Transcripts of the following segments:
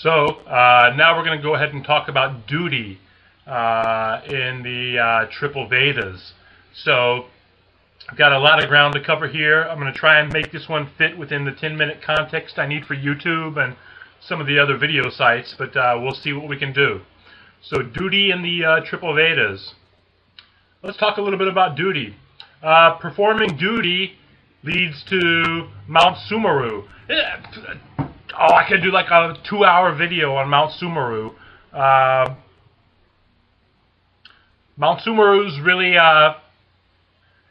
Now we're going to go ahead and talk about duty in the triple vedas. So I've got a lot of ground to cover here. I'm going to try and make this one fit within the 10-minute context I need for YouTube and some of the other video sites, but we'll see what we can do. So duty in the triple vedas. Let's talk a little bit about duty. Performing duty leads to Mount Sumeru. Oh, I could do like a 2-hour video on Mount Sumeru. Mount Sumeru is really,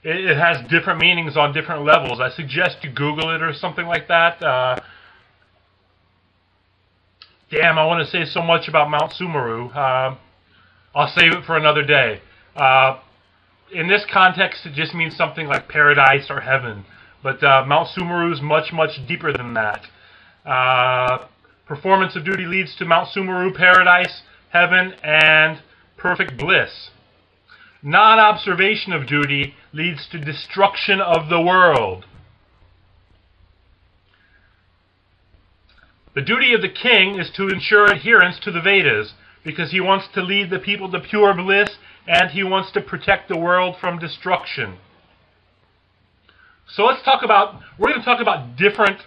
it has different meanings on different levels. I suggest you Google it or something like that. Damn, I want to say so much about Mount Sumeru. I'll save it for another day. In this context, it just means something like paradise or heaven. But Mount Sumeru is much, much deeper than that. Performance of duty leads to Mount Sumeru, paradise, heaven, and perfect bliss. Non-observation of duty leads to destruction of the world. The duty of the king is to ensure adherence to the Vedas because he wants to lead the people to pure bliss and he wants to protect the world from destruction. So we're going to talk about different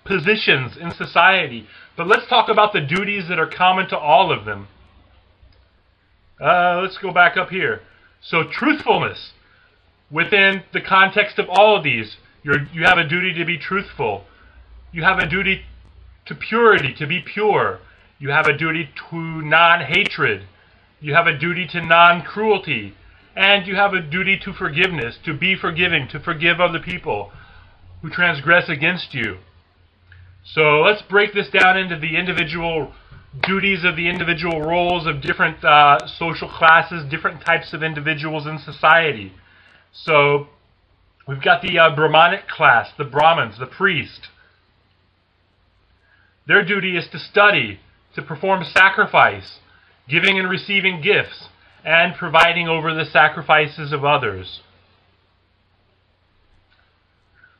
positions in society, but let's talk about the duties that are common to all of them. Let's go back up here. So truthfulness, within the context of all of these, you have a duty to be truthful. You have a duty to purity, to be pure. You have a duty to non-hatred. You have a duty to non-cruelty. And you have a duty to forgiveness, to be forgiving, to forgive other people who transgress against you. So let's break this down into the individual duties of the individual roles of different social classes, different types of individuals in society. So we've got the Brahmanic class, the Brahmins, the priest. Their duty is to study, to perform sacrifice, giving and receiving gifts, and providing over the sacrifices of others.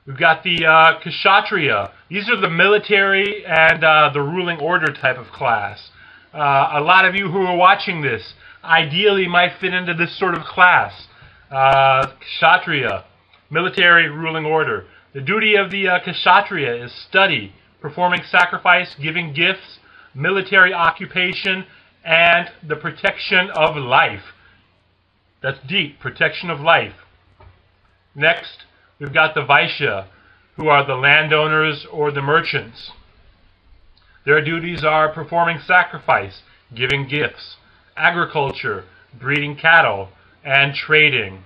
We've got the Kshatriya. These are the military and the ruling order type of class. A lot of you who are watching this ideally might fit into this sort of class. Kshatriya, military ruling order. The duty of the Kshatriya is study, performing sacrifice, giving gifts, military occupation, and the protection of life. That's deep, protection of life. Next, we've got the Vaishya, who are the landowners or the merchants. Their duties are performing sacrifice, giving gifts, agriculture, breeding cattle, and trading.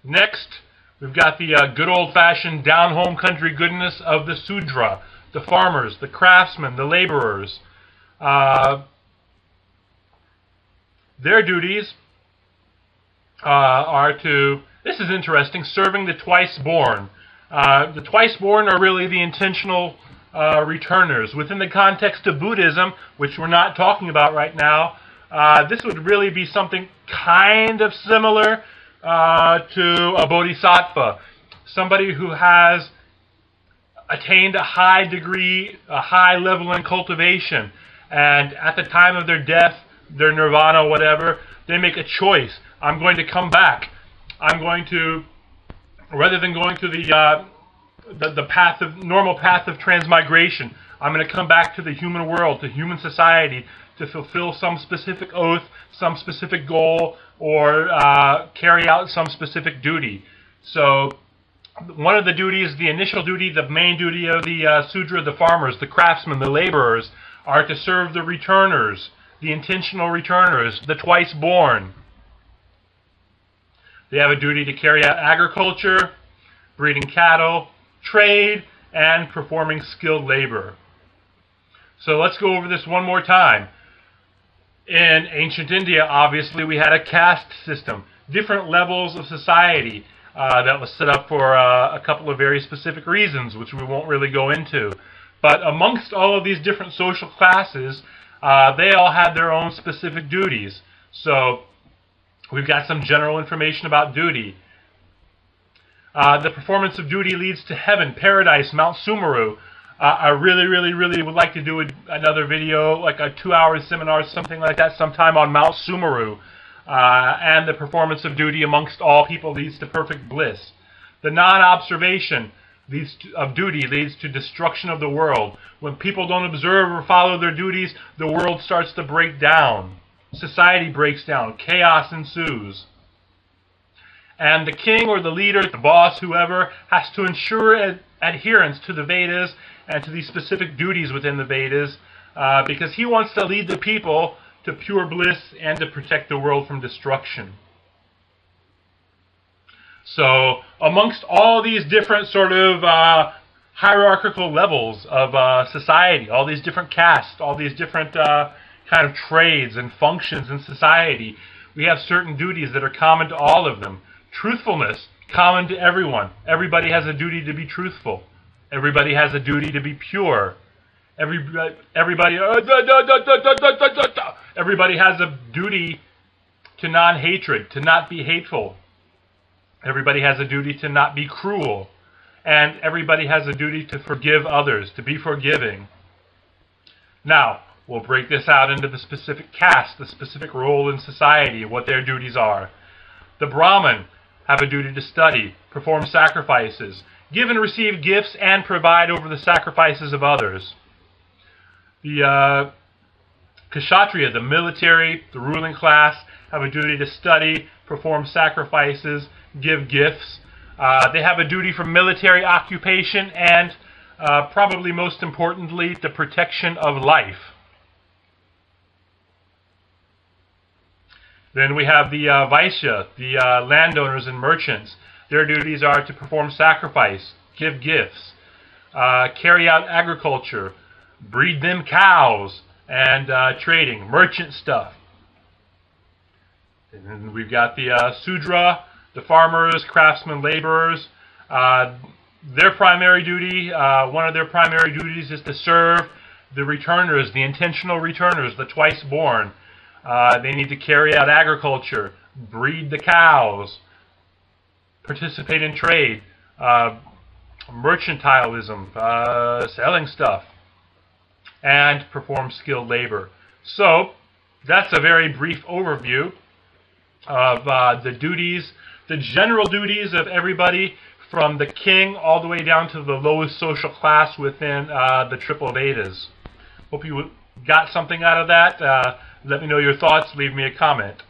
Next, we've got the good old-fashioned down-home country goodness of the Sudra, the farmers, the craftsmen, the laborers. Their duties are to, this is interesting, serving the twice-born. The twice-born are really the intentional returners. Within the context of Buddhism, which we're not talking about right now, this would really be something kind of similar to a bodhisattva. Somebody who has attained a high degree, a high level in cultivation, and at the time of their death, their nirvana, whatever, they make a choice. I'm going to come back. I'm going to, rather than going to the path of normal path of transmigration, I'm going to come back to the human world, to human society, to fulfill some specific oath, some specific goal, or carry out some specific duty. So one of the duties, the initial duty, the main duty of the Sudra, the farmers, the craftsmen, the laborers, are to serve the returners, the intentional returners, the twice-born. They have a duty to carry out agriculture, breeding cattle, trade, and performing skilled labor. So let's go over this one more time. In ancient India, obviously, we had a caste system, different levels of society that was set up for a couple of very specific reasons, which we won't really go into. But amongst all of these different social classes, they all had their own specific duties. So we've got some general information about duty. The performance of duty leads to heaven, paradise, Mount Sumeru. I really would like to do another video, like a 2-hour seminar, something like that, sometime on Mount Sumeru, and the performance of duty amongst all people leads to perfect bliss. The non-observation of duty leads to destruction of the world. When people don't observe or follow their duties, the world starts to break down. Society breaks down. Chaos ensues. And the king or the leader, the boss, whoever, has to ensure adherence to the Vedas and to these specific duties within the Vedas, because he wants to lead the people to pure bliss and to protect the world from destruction. So, amongst all these different sort of hierarchical levels of society, all these different castes, all these different kind of trades and functions in society, we have certain duties that are common to all of them. Truthfulness, common to everyone. Everybody has a duty to be truthful. Everybody has a duty to be pure. Everybody has a duty to non-hatred, to not be hateful. Everybody has a duty to not be cruel. And everybody has a duty to forgive others, to be forgiving. Now, we'll break this out into the specific caste, the specific role in society, what their duties are. The Brahmin have a duty to study, perform sacrifices, give and receive gifts, and provide over the sacrifices of others. The Kshatriya, the military, the ruling class, have a duty to study, perform sacrifices, give gifts. They have a duty for military occupation and, probably most importantly, the protection of life. Then we have the Vaishya, the landowners and merchants. Their duties are to perform sacrifice, give gifts, carry out agriculture, breed them cows, and trading, merchant stuff. And then we've got the Sudra, the farmers, craftsmen, laborers. Their primary duty, one of their primary duties is to serve the returners, the intentional returners, the twice born. They need to carry out agriculture, breed the cows, participate in trade, mercantilism, selling stuff, and perform skilled labor. So, that's a very brief overview of the duties, the general duties of everybody from the king all the way down to the lowest social class within the Triple Vedas. Hope you got something out of that. Let me know your thoughts. Leave me a comment.